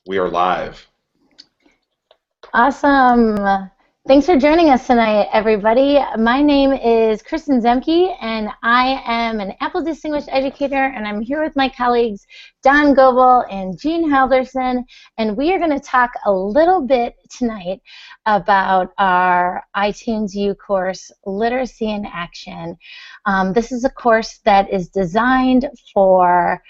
We are live. Awesome. Thanks for joining us tonight, everybody. My name is Kristen Zemke, and I am an Apple Distinguished Educator, and I'm here with my colleagues Don Goebel and Jean Halderson, and we are going to talk a little bit tonight about our iTunes U course, Literacy in Action. This is a course that is designed for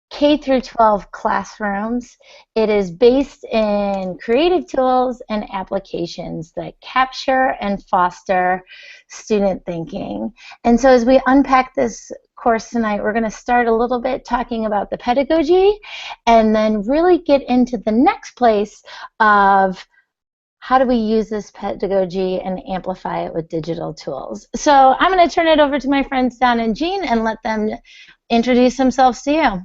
K through 12 classrooms. It is based in creative tools and applications that capture and foster student thinking. And so as we unpack this course tonight, we're going to start a little bit talking about the pedagogy and then really get into the next place of how do we use this pedagogy and amplify it with digital tools. So I'm going to turn it over to my friends Don and Jean and let them introduce themselves to you.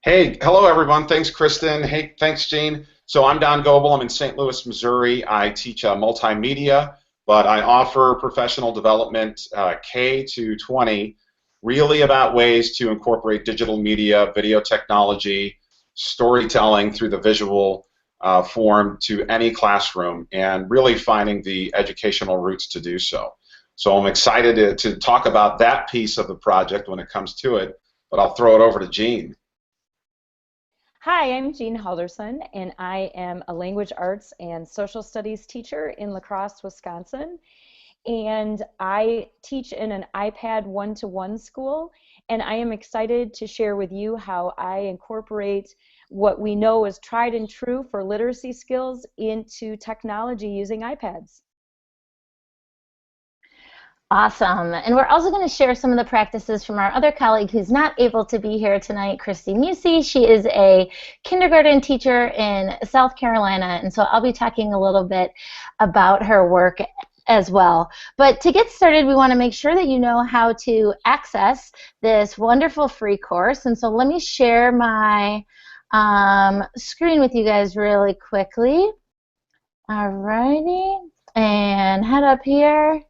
Hey, hello everyone. Thanks, Kristen. Hey, thanks, Jean. So I'm Don Goebel. I'm in St. Louis, Missouri. I teach multimedia, but I offer professional development K to 20, really about ways to incorporate digital media, video technology, storytelling through the visual form to any classroom, and really finding the educational routes to do so. So I'm excited to talk about that piece of the project when it comes to it, but I'll throw it over to Jean. Hi, I'm Jean Halderson, and I am a language arts and social studies teacher in La Crosse, Wisconsin. And I teach in an iPad one-to-one school, and I am excited to share with you how I incorporate what we know is tried and true for literacy skills into technology using iPads. Awesome. And we're also going to share some of the practices from our other colleague who's not able to be here tonight, Christy Musey. She is a kindergarten teacher in South Carolina, and so I'll be talking a little bit about her work as well. But to get started, we want to make sure that you know how to access this wonderful free course. And so let me share my screen with you guys really quickly. Alrighty. And head up here.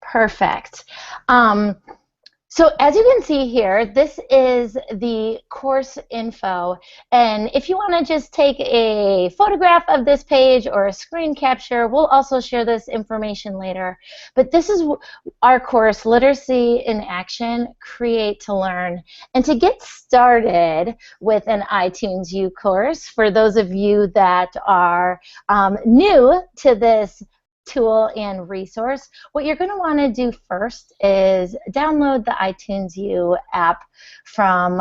Perfect. So as you can see here, this is the course info, and if you want to just take a photograph of this page or a screen capture, we'll also share this information later. But this is our course, Literacy in Action, Create to Learn. And to get started with an iTunes U course, for those of you that are new to this tool and resource, what you're going to want to do first is download the iTunes U app from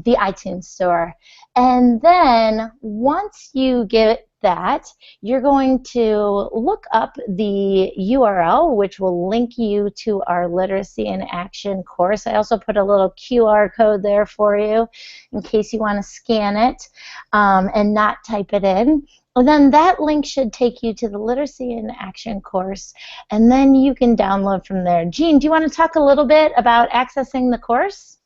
the iTunes store. And then once you get that, you're going to look up the URL, which will link you to our Literacy in Action course. I also put a little QR code there for you in case you want to scan it and not type it in. Well, then that link should take you to the Literacy in Action course, and then you can download from there. Jean, do you want to talk a little bit about accessing the course?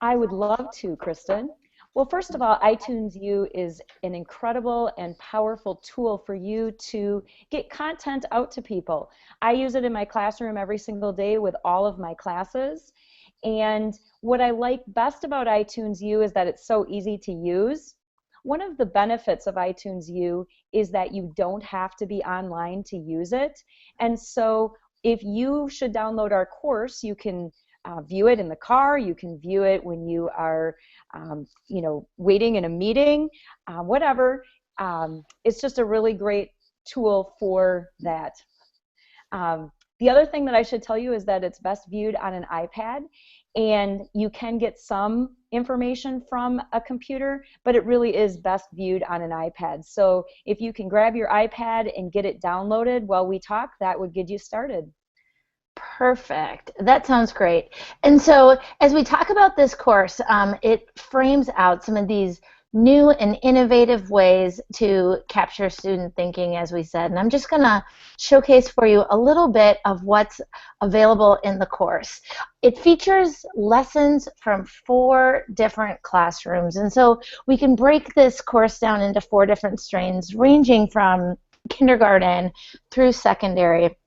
I would love to, Kristen. Well, first of all, iTunes U is an incredible and powerful tool for you to get content out to people. I use it in my classroom every single day with all of my classes. And what I like best about iTunes U is that it's so easy to use. One of the benefits of iTunes U is that you don't have to be online to use it. And so if you should download our course, you can view it in the car, you can view it when you are waiting in a meeting, whatever. It's just a really great tool for that. The other thing that I should tell you is that it's best viewed on an iPad, and you can get some information from a computer, but it really is best viewed on an iPad. So if you can grab your iPad and get it downloaded while we talk, that would get you started. Perfect. That sounds great. And so as we talk about this course, it frames out some of these new and innovative ways to capture student thinking, as we said. And I'm just going to showcase for you a little bit of what's available in the course. It features lessons from 4 different classrooms. And so we can break this course down into 4 different strains, ranging from kindergarten through secondary.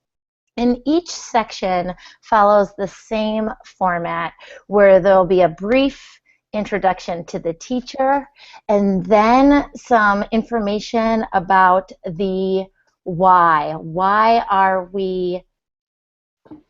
And each section follows the same format, where there'll be a brief introduction to the teacher, and then some information about the why. Why are we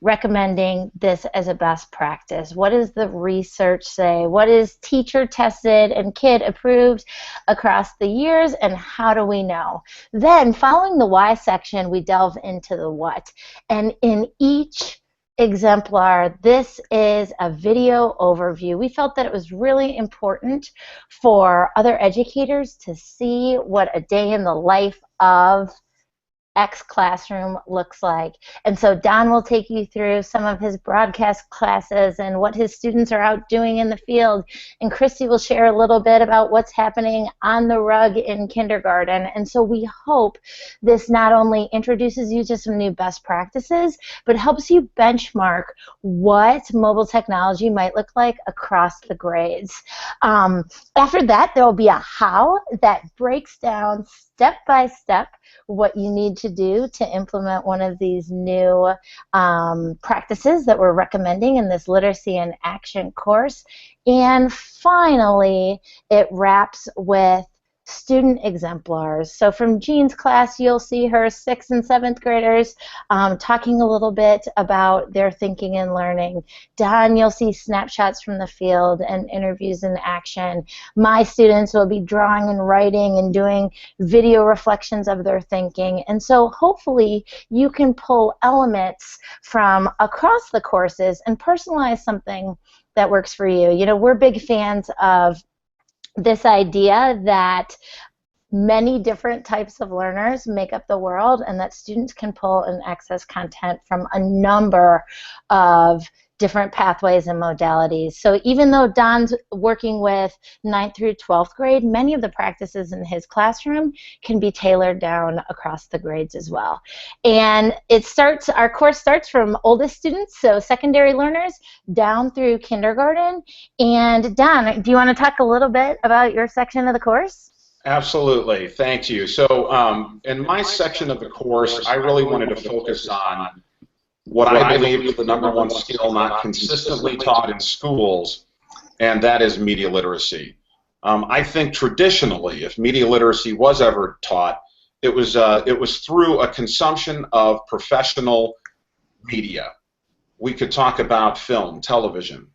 recommending this as a best practice? What does the research say? What is teacher tested and kid approved across the years, and how do we know? Then, following the why section, we delve into the what. And in each exemplar, this is a video overview. We felt that it was really important for other educators to see what a day in the life of X classroom looks like. And so Don will take you through some of his broadcast classes and what his students are out doing in the field. And Christy will share a little bit about what's happening on the rug in kindergarten. And so we hope this not only introduces you to some new best practices, but helps you benchmark what mobile technology might look like across the grades. After that, there will be a how that breaks down step by step what you need to do to implement one of these new practices that we're recommending in this Literacy in Action course. And finally, it wraps with student exemplars. So from Jean's class, you'll see her 6th and 7th graders talking a little bit about their thinking and learning. Don, you'll see snapshots from the field and interviews in action. My students will be drawing and writing and doing video reflections of their thinking. And so hopefully you can pull elements from across the courses and personalize something that works for you. You know, we're big fans of this idea that many different types of learners make up the world, and that students can pull and access content from a number of different pathways and modalities. So even though Don's working with 9th through 12th grade, many of the practices in his classroom can be tailored down across the grades as well. And our course starts from oldest students, so secondary learners, down through kindergarten. And Don, do you want to talk a little bit about your section of the course? Absolutely, thank you. So in my section of the course, I really wanted to focus on what I believe is the #1 skill not consistently taught in schools, and that is media literacy. I think traditionally, if media literacy was ever taught, it was through a consumption of professional media. We could talk about film, television,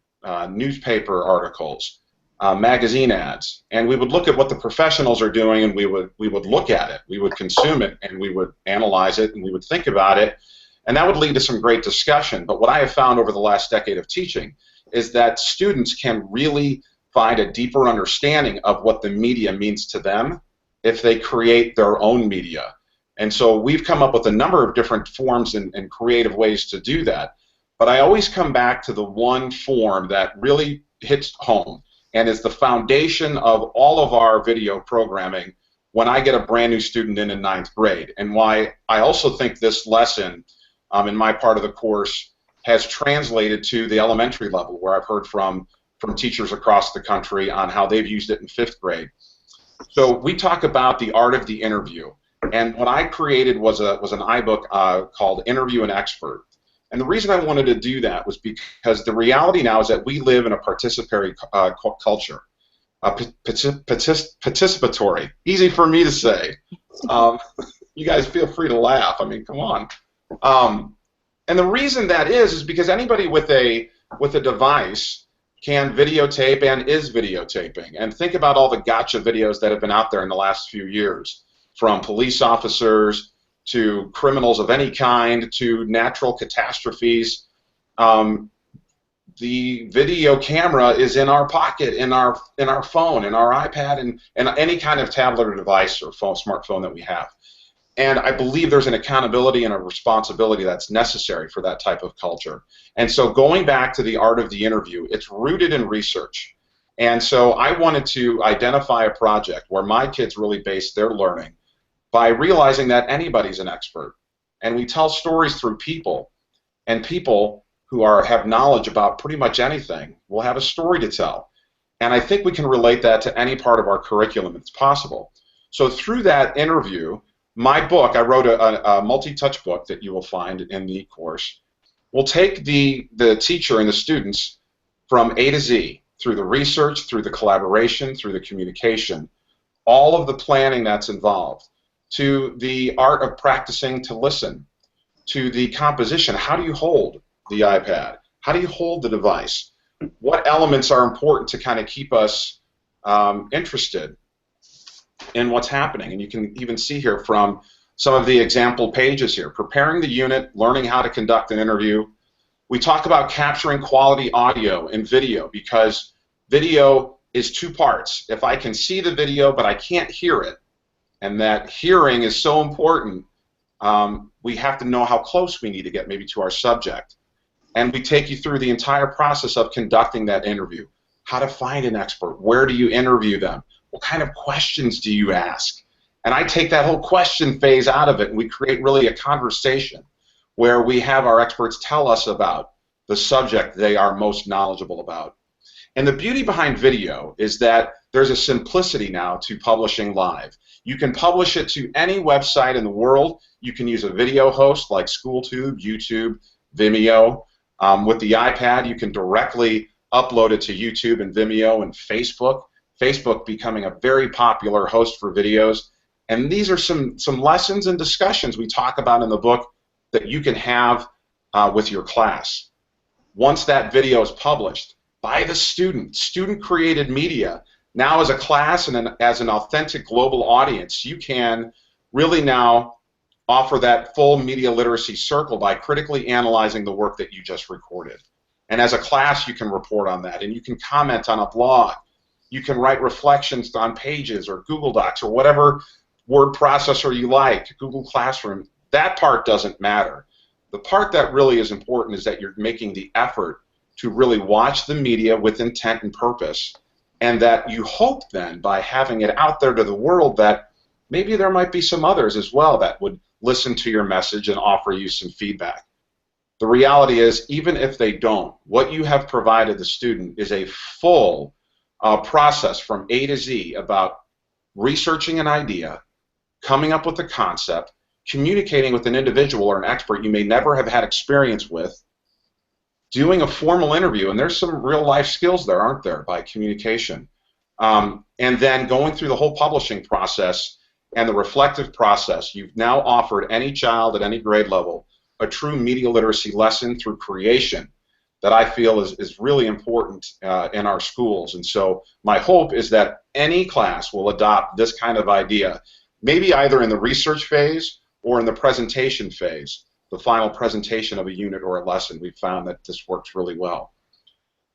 newspaper articles, magazine ads, and we would look at what the professionals are doing, and we would look at it, we would consume it, and we would analyze it, and we would think about it. And that would lead to some great discussion. But what I have found over the last decade of teaching is that students can really find a deeper understanding of what the media means to them if they create their own media. And so we've come up with a number of different forms and creative ways to do that. But I always come back to the one form that really hits home and is the foundation of all of our video programming when I get a brand new student in 9th grade. And why I also think this lesson in my part of the course has translated to the elementary level, where I've heard from teachers across the country on how they've used it in 5th grade. So we talk about the art of the interview, and what I created was an iBook called Interview an Expert. And the reason I wanted to do that was because the reality now is that we live in a participatory culture. Participatory. Easy for me to say. You guys feel free to laugh. I mean, come on. And the reason that is because anybody with a device can videotape and is videotaping. And think about all the gotcha videos that have been out there in the last few years, from police officers to criminals of any kind to natural catastrophes. The video camera is in our pocket, in our phone, in our iPad, and any kind of tablet or device or smartphone that we have. And I believe there's an accountability and a responsibility that's necessary for that type of culture. And so going back to the art of the interview, it's rooted in research. And so I wanted to identify a project where my kids really base their learning by realizing that anybody's an expert. And we tell stories through people, and people who have knowledge about pretty much anything will have a story to tell. And I think we can relate that to any part of our curriculum if it's possible. So through that interview, my book, I wrote a multi-touch book that you will find in the course, will take the teacher and the students from A to Z through the research, through the collaboration, through the communication, all of the planning that's involved, to the art of practicing to listen, to the composition. How do you hold the iPad? How do you hold the device? What elements are important to kind of keep us interested in what's happening? And you can even see here from some of the example pages here, preparing the unit, learning how to conduct an interview. We talk about capturing quality audio and video, because video is two parts. If I can see the video but I can't hear it, and that hearing is so important, we have to know how close we need to get maybe to our subject. And we take you through the entire process of conducting that interview. How to find an expert, where do you interview them, what kind of questions do you ask? And I take that whole question phase out of it, and we create really a conversation where we have our experts tell us about the subject they are most knowledgeable about. And the beauty behind video is that there's a simplicity now to publishing live. You can publish it to any website in the world. You can use a video host like SchoolTube, YouTube, Vimeo. With the iPad, you can directly upload it to YouTube and Vimeo and Facebook. Facebook becoming a very popular host for videos. And these are some lessons and discussions we talk about in the book that you can have with your class. Once that video is published by the student-created media, now as a class and as an authentic global audience, you can really now offer that full media literacy circle by critically analyzing the work that you just recorded. And as a class, you can report on that, and you can comment on a blog. You can write reflections on Pages or Google Docs or whatever word processor you like, Google Classroom. That part doesn't matter. The part that really is important is that you're making the effort to really watch the media with intent and purpose, and that you hope then by having it out there to the world that maybe there might be some others as well that would listen to your message and offer you some feedback. The reality is, even if they don't, what you have provided the student is a full process from A to Z about researching an idea, coming up with a concept, communicating with an individual or an expert you may never have had experience with, doing a formal interview, and there's some real life skills there, aren't there, by communication, and then going through the whole publishing process and the reflective process. You've now offered any child at any grade level a true media literacy lesson through creation that I feel is really important in our schools. And so my hope is that any class will adopt this kind of idea, maybe either in the research phase or in the presentation phase, the final presentation of a unit or a lesson. We've found that this works really well.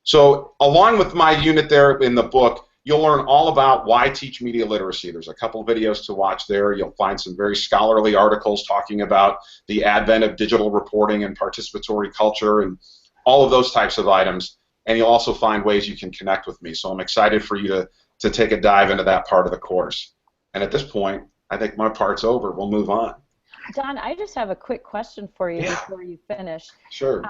So along with my unit there in the book, you'll learn all about why teach media literacy. There's a couple videos to watch there. You'll find some very scholarly articles talking about the advent of digital reporting and participatory culture and all of those types of items. And you'll also find ways you can connect with me. So I'm excited for you to take a dive into that part of the course. And at this point, I think my part's over. We'll move on. Don, I just have a quick question for you before you finish. Sure.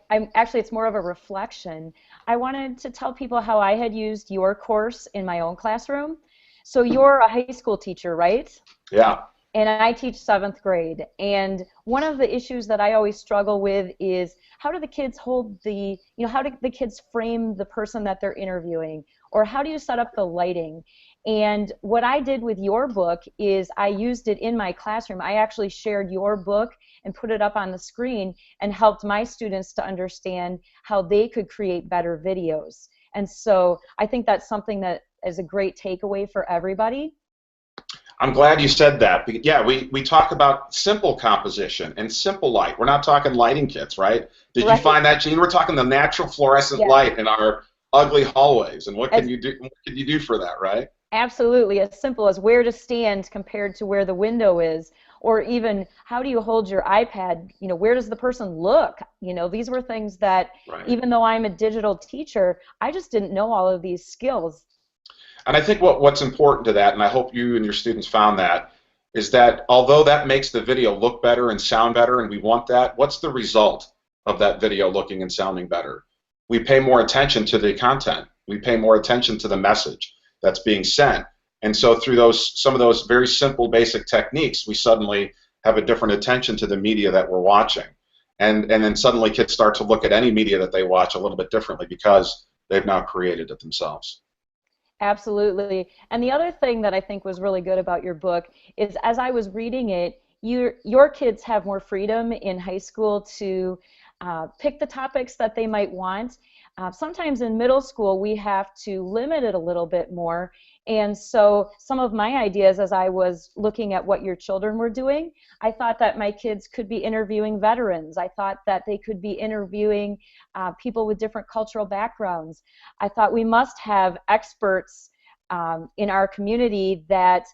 I'm actually, it's more of a reflection. I wanted to tell people how I had used your course in my own classroom. So you're a high school teacher, right? Yeah. And I teach 7th grade. And one of the issues that I always struggle with is how do the kids hold the, how do the kids frame the person that they're interviewing? Or how do you set up the lighting? And what I did with your book is I used it in my classroom. I actually shared your book and put it up on the screen and helped my students to understand how they could create better videos. And so I think that's something that is a great takeaway for everybody. I'm glad you said that. Yeah, we talk about simple composition and simple light. We're not talking lighting kits, right? Did you find that, Jean? We're talking the natural fluorescent light in our ugly hallways. And what can you do? What can you do for that, right? Absolutely, as simple as where to stand compared to where the window is, or even how do you hold your iPad, where does the person look? These were things that, even though I'm a digital teacher, I just didn't know all of these skills. And I think what's important to that, and I hope you and your students found that, is that although that makes the video look better and sound better, and we want that, what's the result of that video looking and sounding better? We pay more attention to the content. We pay more attention to the message that's being sent. And so through some of those very simple basic techniques, we suddenly have a different attention to the media that we're watching. And then suddenly kids start to look at any media that they watch a little bit differently because they've now created it themselves. Absolutely. And the other thing that I think was really good about your book is as I was reading it, your kids have more freedom in high school to pick the topics that they might want. Sometimes in middle school, we have to limit it a little bit more. And so some of my ideas as I was looking at what your children were doing, I thought that my kids could be interviewing veterans. I thought that they could be interviewing people with different cultural backgrounds. I thought we must have experts in our community that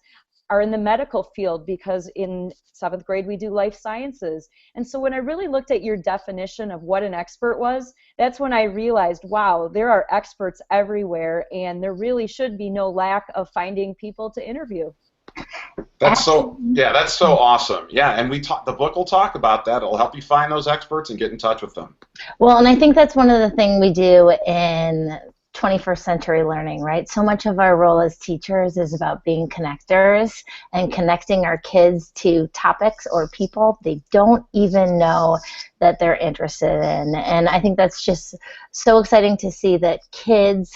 are in the medical field, because in 7th grade we do life sciences. And so when I really looked at your definition of what an expert was, that's when I realized, wow, there are experts everywhere, and there really should be no lack of finding people to interview. That's so, yeah, that's so awesome. Yeah, and the book will talk about that. It'll help you find those experts and get in touch with them. Well, and I think that's one of the things we do in 21st century learning, right? So much of our role as teachers is about being connectors and connecting our kids to topics or people they don't even know that they're interested in. And I think that's just so exciting to see that kids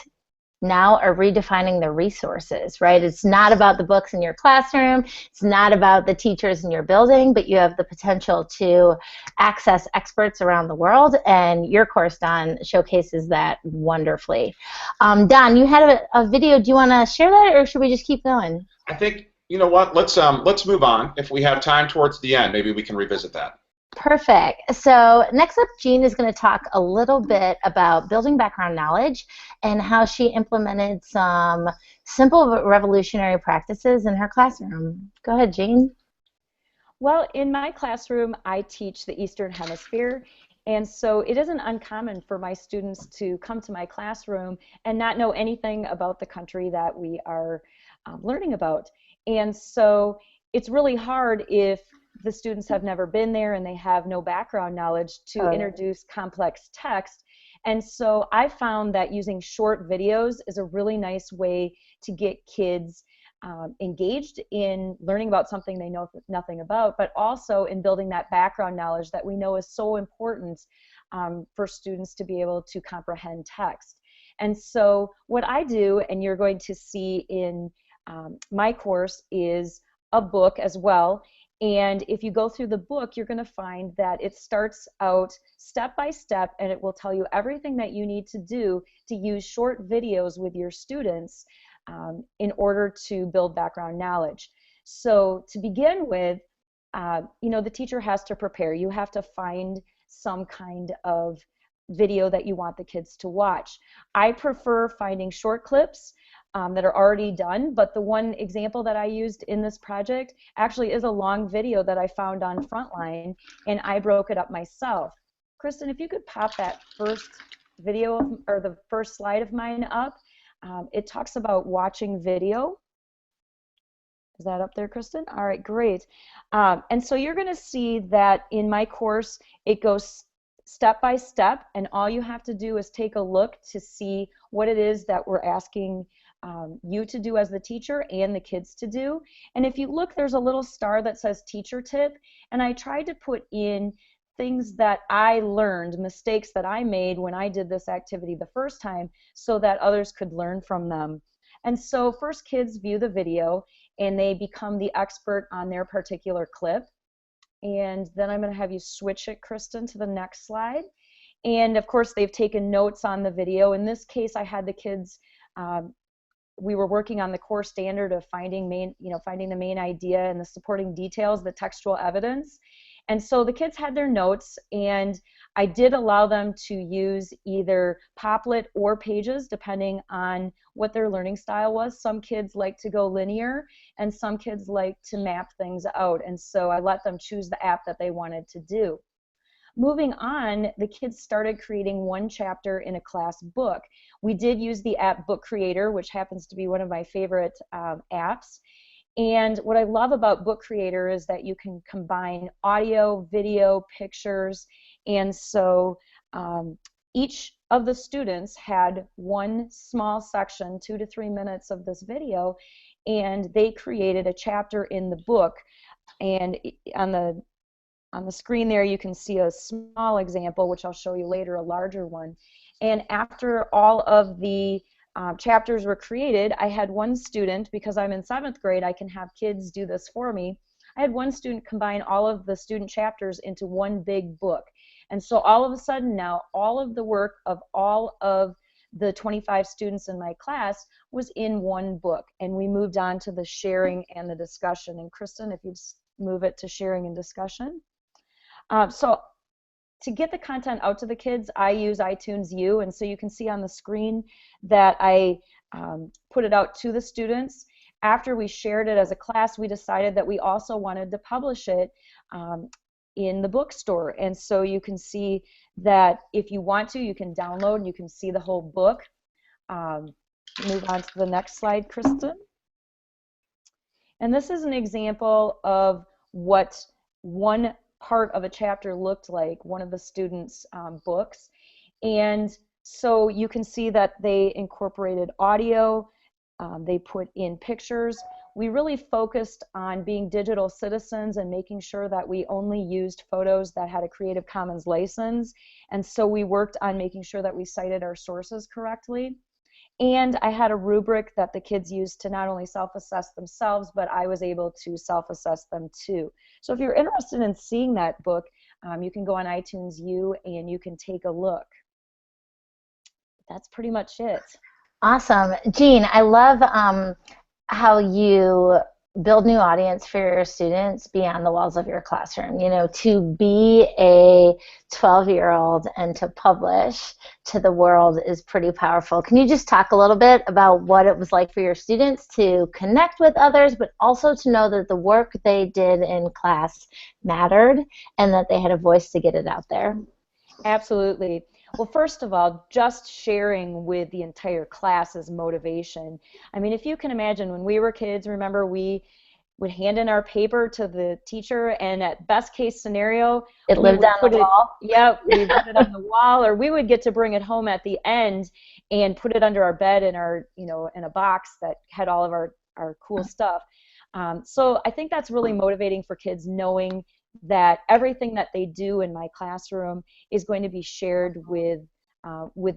now are redefining the resources, right? It's not about the books in your classroom. It's not about the teachers in your building, but you have the potential to access experts around the world, and your course, Don, showcases that wonderfully. Don, you had a video. Do you want to share that, or should we just keep going? I think, you know what, let's move on. If we have time towards the end, maybe we can revisit that. Perfect. So next up, Jean is going to talk a little bit about building background knowledge and how she implemented some simple but revolutionary practices in her classroom. Go ahead, Jean. Well, in my classroom, I teach the Eastern Hemisphere, and so it isn't uncommon for my students to come to my classroom and not know anything about the country that we are learning about. And so it's really hard if the students have never been there and they have no background knowledge to introduce complex text. And so I found that using short videos is a really nice way to get kids engaged in learning about something they know nothing about, but also in building that background knowledge that we know is so important for students to be able to comprehend text. And so what I do, and you're going to see in my course, is a book as well. And if you go through the book, you're going to find that it starts out step by step, and it will tell you everything that you need to do to use short videos with your students in order to build background knowledge. So to begin with, you know, the teacher has to prepare. You have to find some kind of video that you want the kids to watch. I prefer finding short clips that are already done, but the one example that I used in this project actually is a long video that I found on Frontline, and I broke it up myself. Kristen, if you could pop that first video or the first slide of mine up, it talks about watching video. Is that up there, Kristen? All right, great. And so you're going to see that in my course, it goes step by step, and all you have to do is take a look to see what it is that we're asking you to do as the teacher and the kids to do. And if you look, there's a little star that says teacher tip, and I tried to put in things that I learned, mistakes that I made when I did this activity the first time, so that others could learn from them. And so first, kids view the video and they become the expert on their particular clip. And then I'm going to have you switch it, Kristen, to the next slide. And of course, they've taken notes on the video. In this case, I had the kids, we were working on the core standard of finding the main idea and the supporting details, the textual evidence. And so the kids had their notes, and I did allow them to use either Poplet or Pages, depending on what their learning style was. Some kids like to go linear, and some kids like to map things out. And so I let them choose the app that they wanted to do. Moving on, the kids started creating one chapter in a class book. We did use the app Book Creator, which happens to be one of my favorite apps. And what I love about Book Creator is that you can combine audio, video, pictures, and so each of the students had one small section, 2 to 3 minutes of this video, and they created a chapter in the book. And on the screen there, you can see a small example, which I'll show you later, a larger one. And after all of the chapters were created, I had one student, because I'm in 7th grade, I can have kids do this for me. I had one student combine all of the student chapters into one big book. And so all of a sudden now, all of the work of all of the 25 students in my class was in one book. And we moved on to the sharing and the discussion. And Kristen, if you'd move it to sharing and discussion. So to get the content out to the kids, I use iTunes U, and so you can see on the screen that I put it out to the students. After we shared it as a class, we decided that we also wanted to publish it in the bookstore, and so you can see that if you want to, you can download and you can see the whole book. Move on to the next slide, Kristen. And this is an example of what one part of a chapter looked like, one of the students' books. And so you can see that they incorporated audio, they put in pictures. We really focused on being digital citizens and making sure that we only used photos that had a Creative Commons license. And so we worked on making sure that we cited our sources correctly. And I had a rubric that the kids used to not only self-assess themselves, but I was able to self-assess them too. So if you're interested in seeing that book, you can go on iTunes U and you can take a look. That's pretty much it. Awesome. Jean, I love how you build new audience for your students beyond the walls of your classroom. You know, to be a 12-year-old and to publish to the world is pretty powerful. Can you just talk a little bit about what it was like for your students to connect with others, but also to know that the work they did in class mattered and that they had a voice to get it out there? Absolutely. Well, first of all, just sharing with the entire class is motivation. I mean, if you can imagine, when we were kids, remember, we would hand in our paper to the teacher, and at best case scenario, it lived on the wall. Yeah, we put it on the wall, or we would get to bring it home at the end and put it under our bed in our, you know, in a box that had all of our cool stuff. So I think that's really motivating for kids, knowing that everything that they do in my classroom is going to be shared with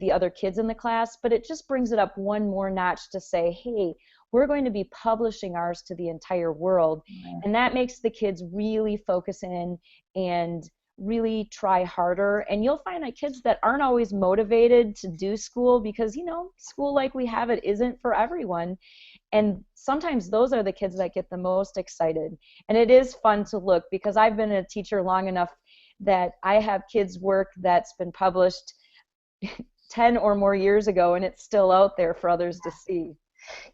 the other kids in the class, but it just brings it up one more notch to say, hey, we're going to be publishing ours to the entire world. Mm-hmm. And that makes the kids really focus in and really try harder. And you'll find that kids that aren't always motivated to do school, because, you know, school like we have it isn't for everyone. And sometimes those are the kids that get the most excited. And it is fun to look, because I've been a teacher long enough that I have kids' work that's been published 10 or more years ago, and it's still out there for others to see.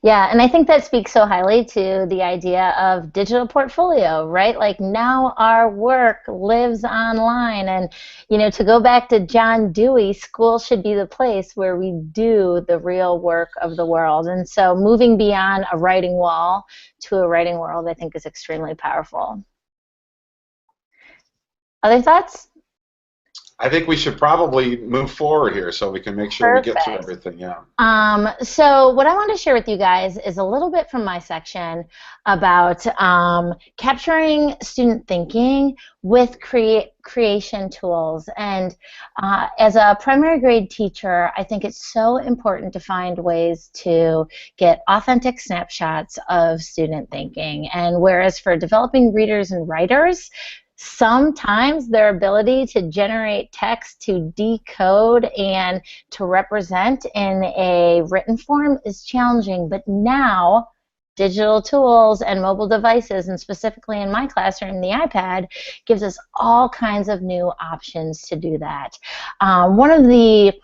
Yeah, and I think that speaks so highly to the idea of digital portfolio, right? Like, now our work lives online, and, you know, to go back to John Dewey, school should be the place where we do the real work of the world. And so moving beyond a writing wall to a writing world, I think, is extremely powerful. Other thoughts? I think we should probably move forward here so we can make sure Perfect. We get through everything. Yeah. So what I want to share with you guys is a little bit from my section about capturing student thinking with creation tools. And as a primary grade teacher, I think it's so important to find ways to get authentic snapshots of student thinking. And whereas for developing readers and writers, sometimes their ability to generate text, to decode, and to represent in a written form is challenging. But now, digital tools and mobile devices, and specifically in my classroom, the iPad, gives us all kinds of new options to do that. One of the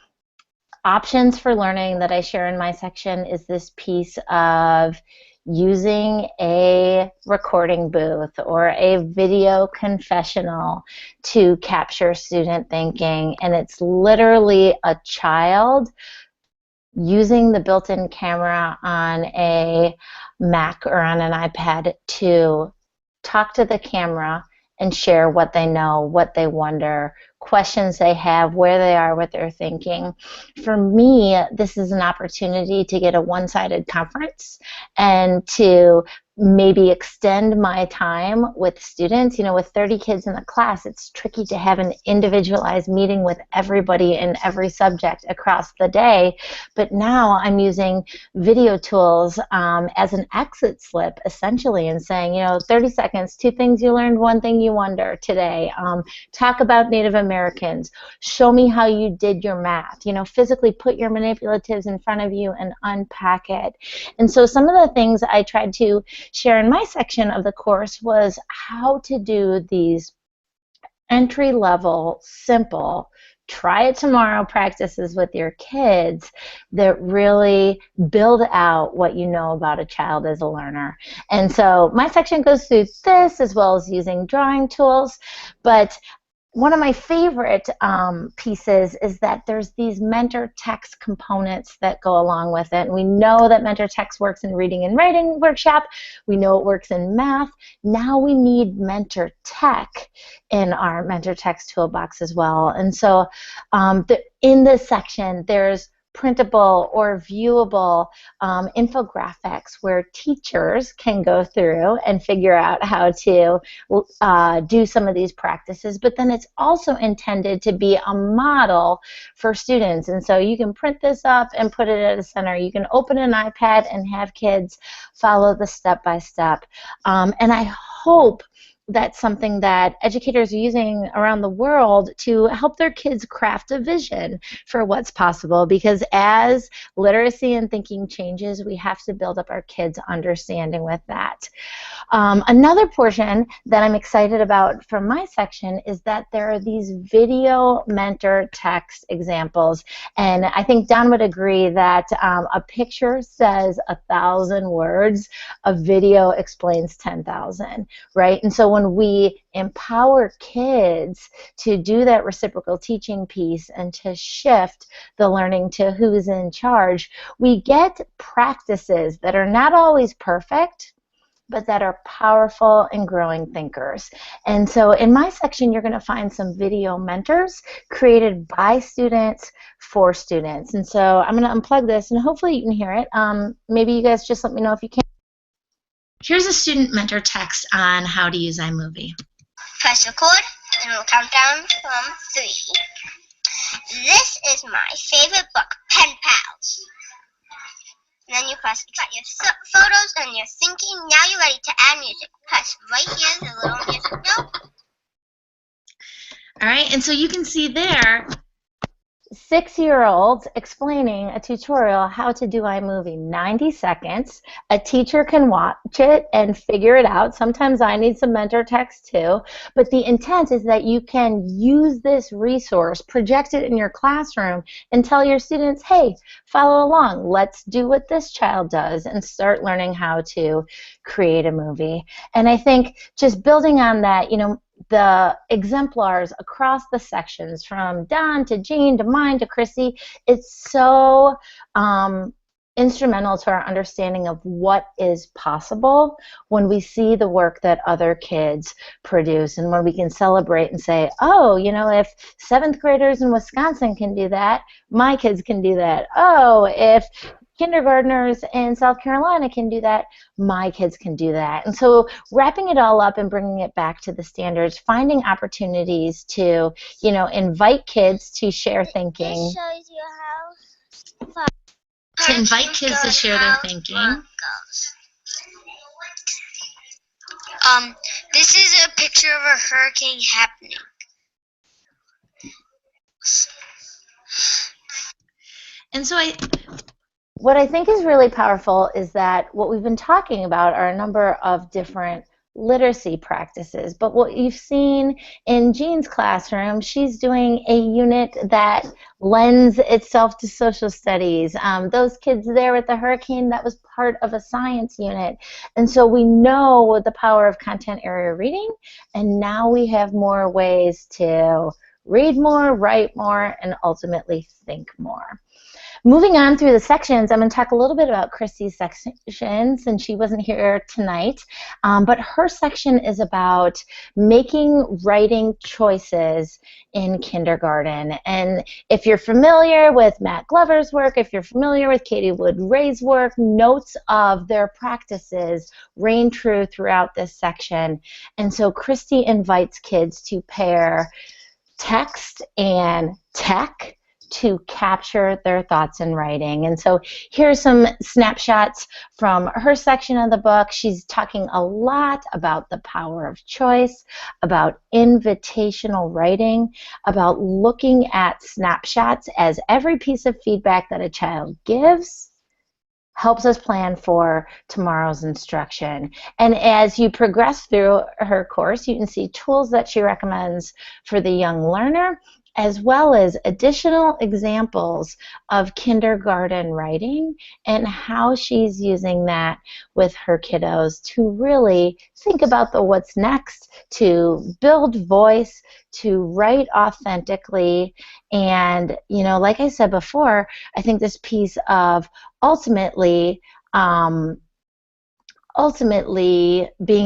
options for learning that I share in my section is this piece of using a recording booth or a video confessional to capture student thinking. And it's literally a child using the built-in camera on a Mac or on an iPad to talk to the camera and share what they know, what they wonder, questions they have, where they are, what they're thinking. For me, this is an opportunity to get a one-sided conference and to maybe extend my time with students. You know, with 30 kids in the class, it's tricky to have an individualized meeting with everybody in every subject across the day. But now I'm using video tools as an exit slip, essentially, and saying, you know, 30 seconds, 2 things you learned, 1 thing you wonder today. Talk about Native Americans. Show me how you did your math. You know, physically put your manipulatives in front of you and unpack it. And so some of the things I tried to share in my section of the course was how to do these entry-level, simple, try it tomorrow practices with your kids that really build out what you know about a child as a learner. And so my section goes through this as well as using drawing tools, but one of my favorite pieces is that there's these mentor text components that go along with it. And we know that mentor text works in reading and writing workshop. We know it works in math. Now we need mentor tech in our mentor text toolbox as well. And so in this section, there's printable or viewable infographics where teachers can go through and figure out how to do some of these practices, but then it's also intended to be a model for students. And so you can print this up and put it at a center. You can open an iPad and have kids follow the step-by-step. And I hope that's something that educators are using around the world to help their kids craft a vision for what's possible, because as literacy and thinking changes, we have to build up our kids' understanding with that. Another portion that I'm excited about from my section is that there are these video mentor text examples, and I think Don would agree that a picture says 1,000 words, a video explains 10,000, right? And so when we empower kids to do that reciprocal teaching piece and to shift the learning to who's in charge, we get practices that are not always perfect, but that are powerful and growing thinkers. And so in my section, you're going to find some video mentors created by students for students. And so I'm going to unplug this, and hopefully you can hear it. Maybe you guys just let me know if you can. Here's a student mentor text on how to use iMovie. Press record, and we'll count down from 3. This is my favorite book, Pen Pals. And then you press, you got your photos and your thinking. Now you're ready to add music. Press right here, the little music note. All right, and so you can see there 6-year-olds explaining a tutorial how to do iMovie. 90 seconds. A teacher can watch it and figure it out. Sometimes I need some mentor text too. But the intent is that you can use this resource, project it in your classroom, and tell your students, hey, follow along. Let's do what this child does, and start learning how to create a movie. And I think just building on that, you know, the exemplars across the sections, from Don to Jean to mine to Chrissy, it's so instrumental to our understanding of what is possible when we see the work that other kids produce, and when we can celebrate and say, oh, you know, if 7th graders in Wisconsin can do that, my kids can do that. Oh, if kindergartners in South Carolina can do that, my kids can do that. And so wrapping it all up and bringing it back to the standards, finding opportunities to, you know, invite kids to share thinking. This shows you how To invite kids to share their thinking. This is a picture of a hurricane happening. And so what I think is really powerful is that what we've been talking about are a number of different literacy practices, but what you've seen in Jean's classroom, she's doing a unit that lends itself to social studies. Those kids there with the hurricane, that was part of a science unit. And so we know the power of content area reading, and now we have more ways to read more, write more, and ultimately think more. moving on through the sections, I'm going to talk a little bit about Christy's section since she wasn't here tonight. But her section is about making writing choices in kindergarten. And if you're familiar with Matt Glover's work, if you're familiar with Katie Wood Ray's work, notes of their practices reign true throughout this section. And so Christy invites kids to pair text and tech to capture their thoughts in writing. And so here's some snapshots from her section of the book. She's talking a lot about the power of choice, about invitational writing, about looking at snapshots as every piece of feedback that a child gives helps us plan for tomorrow's instruction. And as you progress through her course, you can see tools that she recommends for the young learner, as well as additional examples of kindergarten writing and how she's using that with her kiddos to really think about the what's next, to build voice, to write authentically. And, you know, like I said before, I think this piece of ultimately being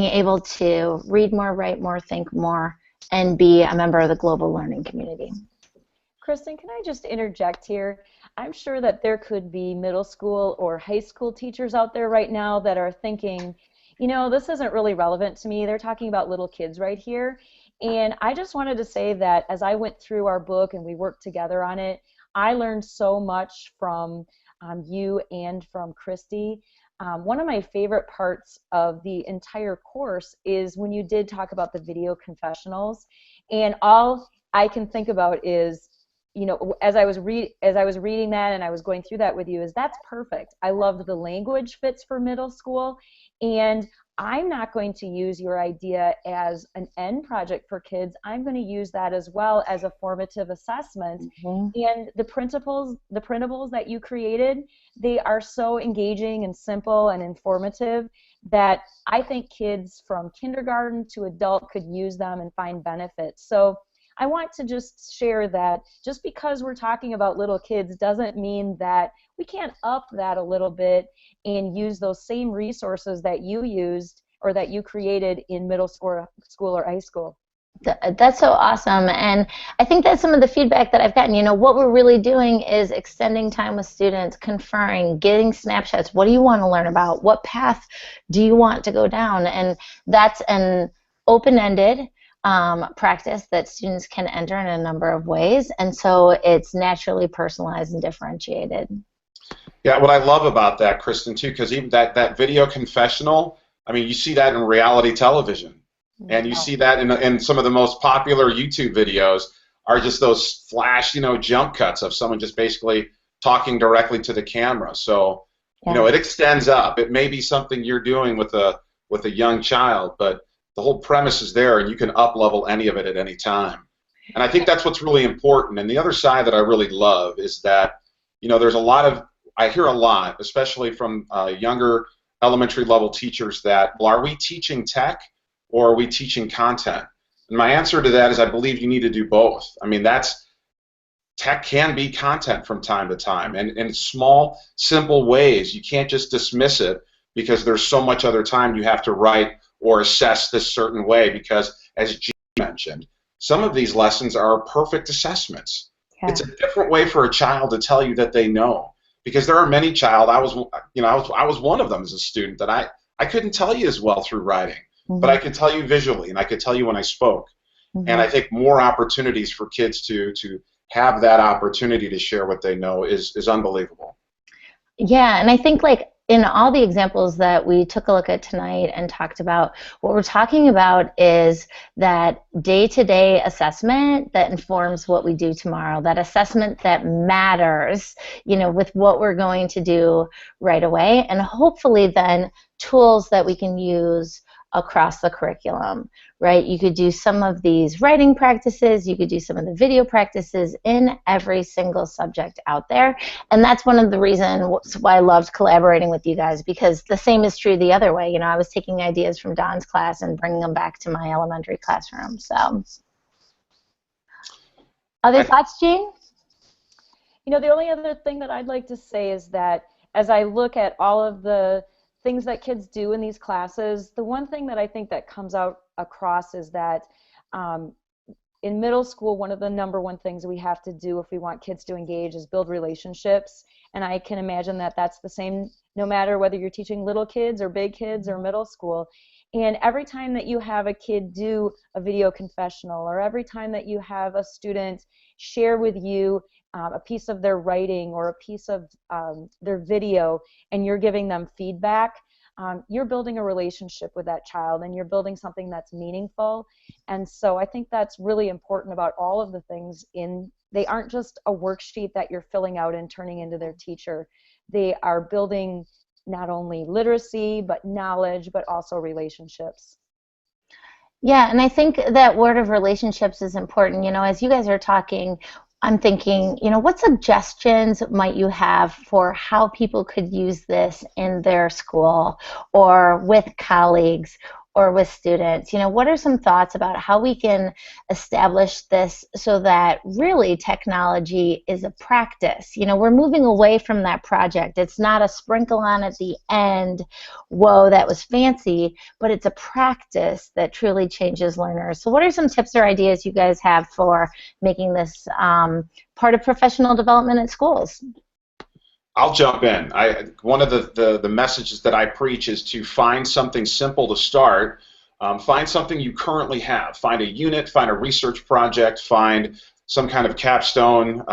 able to read more, write more, think more, and be a member of the global learning community. Kristen, can I just interject here? I'm sure that there could be middle school or high school teachers out there right now that are thinking, you know, this isn't really relevant to me. They're talking about little kids right here. And I just wanted to say that as I went through our book and we worked together on it, I learned so much from you and from Christy. One of my favorite parts of the entire course is when you did talk about the video confessionals, and all I can think about is, you know, as I was reading that and I was going through that with you, is that's perfect. I loved the language fits for middle school, and I'm not going to use your idea as an end project for kids. I'm going to use that as well as a formative assessment. And the printables that you created, they are so engaging and simple and informative that I think kids from kindergarten to adult could use them and find benefits. So I want to just share that just because we're talking about little kids doesn't mean that we can't up that a little bit and use those same resources that you used or that you created in middle school or high school. That's so awesome. And I think that's some of the feedback that I've gotten. You know, what we're really doing is extending time with students, conferring, getting snapshots. What do you want to learn about? What path do you want to go down? And that's an open-ended practice that students can enter in a number of ways. And so it's naturally personalized and differentiated. Yeah, what I love about that, Kristen, too, because even that video confessional, I mean, you see that in reality television. And you see that in some of the most popular YouTube videos are just those flash, you know, jump cuts of someone just basically talking directly to the camera. So, you know, it extends up. It may be something you're doing with a young child, but the whole premise is there, and you can up-level any of it at any time. And I think that's what's really important. And the other side that I really love is that, you know, there's a lot of, I hear a lot, especially from younger elementary level teachers that, well, are we teaching tech or are we teaching content? And my answer to that is I believe you need to do both. I mean, tech can be content from time to time, and in small, simple ways. You can't just dismiss it because there's so much other time you have to write or assess this certain way, because, as Jean mentioned, some of these lessons are perfect assessments. Yeah. It's a different way for a child to tell you that they know, because there are many I was one of them as a student that I couldn't tell you as well through writing, but I could tell you visually, and I could tell you when I spoke. And I think more opportunities for kids to have that opportunity to share what they know is unbelievable. Yeah, and I think, like, in all the examples that we took a look at tonight and talked about, what we're talking about is that day-to-day assessment that informs what we do tomorrow, that assessment that matters, you know, with what we're going to do right away, and hopefully then tools that we can use across the curriculum, right? You could do some of these writing practices, you could do some of the video practices in every single subject out there, and that's one of the reasons why I loved collaborating with you guys, because the same is true the other way. You know, I was taking ideas from Don's class and bringing them back to my elementary classroom. So, other thoughts, Jean? You know, the only other thing that I'd like to say is that as I look at all of the things that kids do in these classes, the one thing that I think that comes out across is that in middle school, one of the #1 things we have to do if we want kids to engage is build relationships. And I can imagine that that's the same no matter whether you're teaching little kids or big kids or middle school. And every time that you have a kid do a video confessional, or every time that you have a student share with you a piece of their writing or a piece of their video, and you're giving them feedback, you're building a relationship with that child, and you're building something that's meaningful. And so I think that's really important about all of the things they aren't just a worksheet that you're filling out and turning into their teacher. They are building not only literacy, but knowledge, but also relationships. Yeah, and I think that word of relationships is important. You know, as you guys are talking, I'm thinking, you know, what suggestions might you have for how people could use this in their school or with colleagues or with students? You know, what are some thoughts about how we can establish this so that really technology is a practice? You know, we're moving away from that project. It's not a sprinkle on at the end, whoa, that was fancy, but it's a practice that truly changes learners. So what are some tips or ideas you guys have for making this part of professional development at schools? I'll jump in. One of the messages that I preach is to find something simple to start. Find something you currently have. Find a unit, find a research project, find some kind of capstone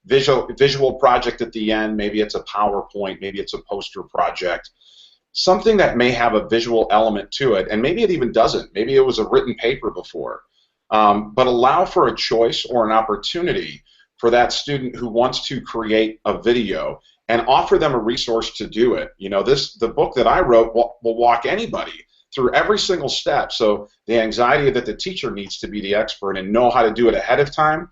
visual project at the end. Maybe it's a PowerPoint, maybe it's a poster project. Something that may have a visual element to it, and maybe it even doesn't. Maybe it was a written paper before. But allow for a choice or an opportunity for that student who wants to create a video, and offer them a resource to do it. You know, the book that I wrote will walk anybody through every single step. So the anxiety that the teacher needs to be the expert and know how to do it ahead of time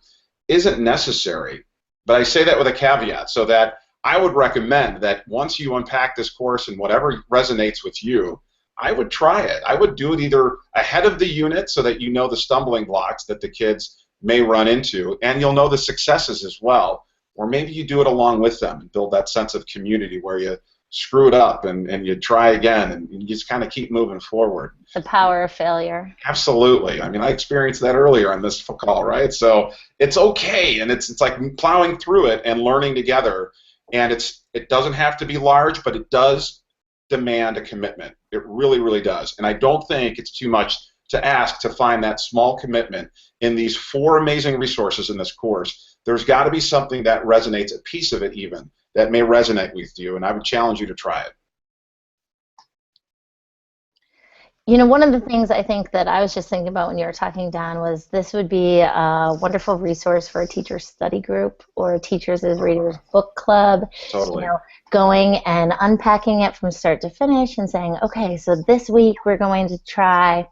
isn't necessary. But I say that with a caveat, so that I would recommend that once you unpack this course and whatever resonates with you, I would try it. I would do it either ahead of the unit so that you know the stumbling blocks that the kids may run into, and you'll know the successes as well. Or maybe you do it along with them and build that sense of community where you screw it up and you try again and you just kind of keep moving forward. The power of failure. Absolutely. I mean, I experienced that earlier on this call, right? So it's okay, and it's like plowing through it and learning together. And it doesn't have to be large, but it does demand a commitment. It really, really does. And I don't think it's too much to ask to find that small commitment in these 4 amazing resources in this course. There's got to be something that resonates, a piece of it even, that may resonate with you, and I would challenge you to try it. You know, one of the things I think that I was just thinking about when you were talking, Don, was this would be a wonderful resource for a teacher study group or a teachers as readers book club. Totally. You know, going and unpacking it from start to finish and saying, okay, so this week we're going to try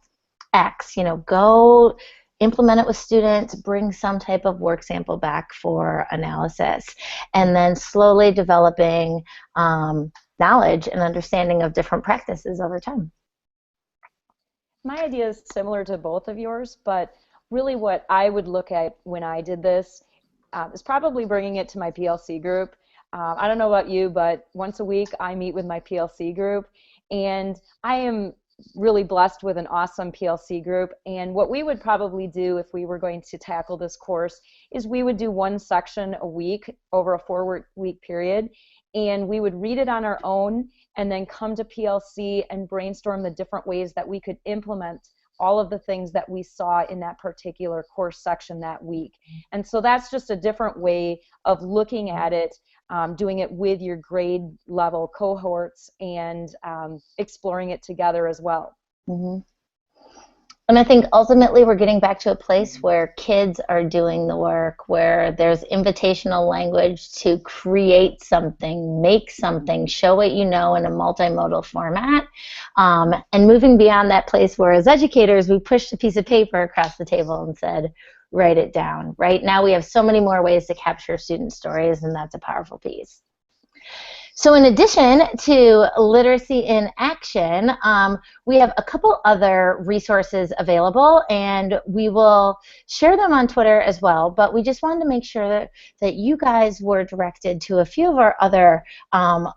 X. You know, go implement it with students, bring some type of work sample back for analysis, and then slowly developing knowledge and understanding of different practices over time. My idea is similar to both of yours, but really what I would look at when I did this is probably bringing it to my PLC group. I don't know about you, but once a week I meet with my PLC group, and I am really blessed with an awesome PLC group. And what we would probably do if we were going to tackle this course is we would do one section a week over a 4-week period, and we would read it on our own and then come to PLC and brainstorm the different ways that we could implement all of the things that we saw in that particular course section that week. And so that's just a different way of looking at it, doing it with your grade level cohorts and exploring it together as well. Mm-hmm. And I think ultimately we're getting back to a place where kids are doing the work, where there's invitational language to create something, make something, show what you know in a multimodal format, and moving beyond that place where as educators we pushed a piece of paper across the table and said, write it down. Right now we have so many more ways to capture student stories, and that's a powerful piece. So in addition to Literacy in Action, we have a couple other resources available, and we will share them on Twitter as well, but we just wanted to make sure that you guys were directed to a few of our other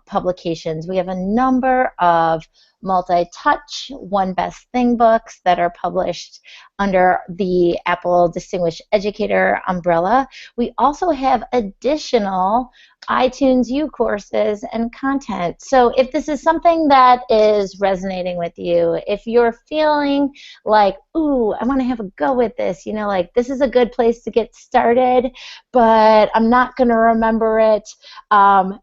publications. We have a number of multi-touch, One Best Thing books that are published under the Apple Distinguished Educator umbrella. We also have additional iTunes U courses and content. So if this is something that is resonating with you, if you're feeling like, ooh, I want to have a go with this, you know, like this is a good place to get started, but I'm not going to remember it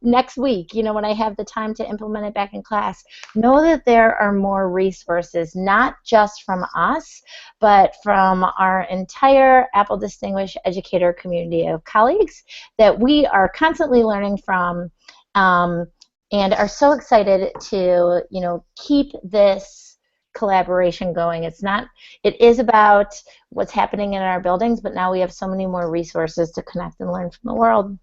next week, you know, when I have the time to implement it back in class, know that there are more resources, not just from us, but from our entire Apple Distinguished Educator community of colleagues that we are constantly learning from, and are so excited to, you know, keep this collaboration going. It is about what's happening in our buildings, but now we have so many more resources to connect and learn from the world.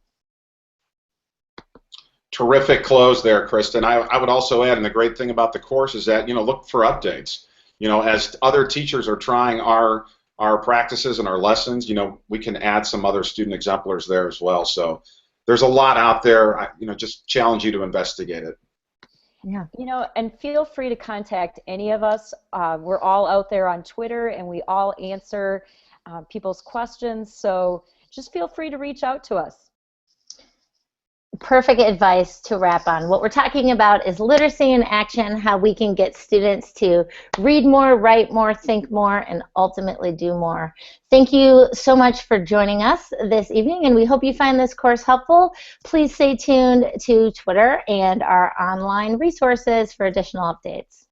Terrific close there, Kristen. I would also add, and the great thing about the course is that, you know, look for updates. You know, as other teachers are trying our practices and our lessons, you know, we can add some other student exemplars there as well. So there's a lot out there. You know, just challenge you to investigate it. Yeah. You know, and feel free to contact any of us. We're all out there on Twitter, and we all answer people's questions. So just feel free to reach out to us. Perfect advice to wrap on. What we're talking about is literacy in action, how we can get students to read more, write more, think more, and ultimately do more. Thank you so much for joining us this evening, and we hope you find this course helpful. Please stay tuned to Twitter and our online resources for additional updates.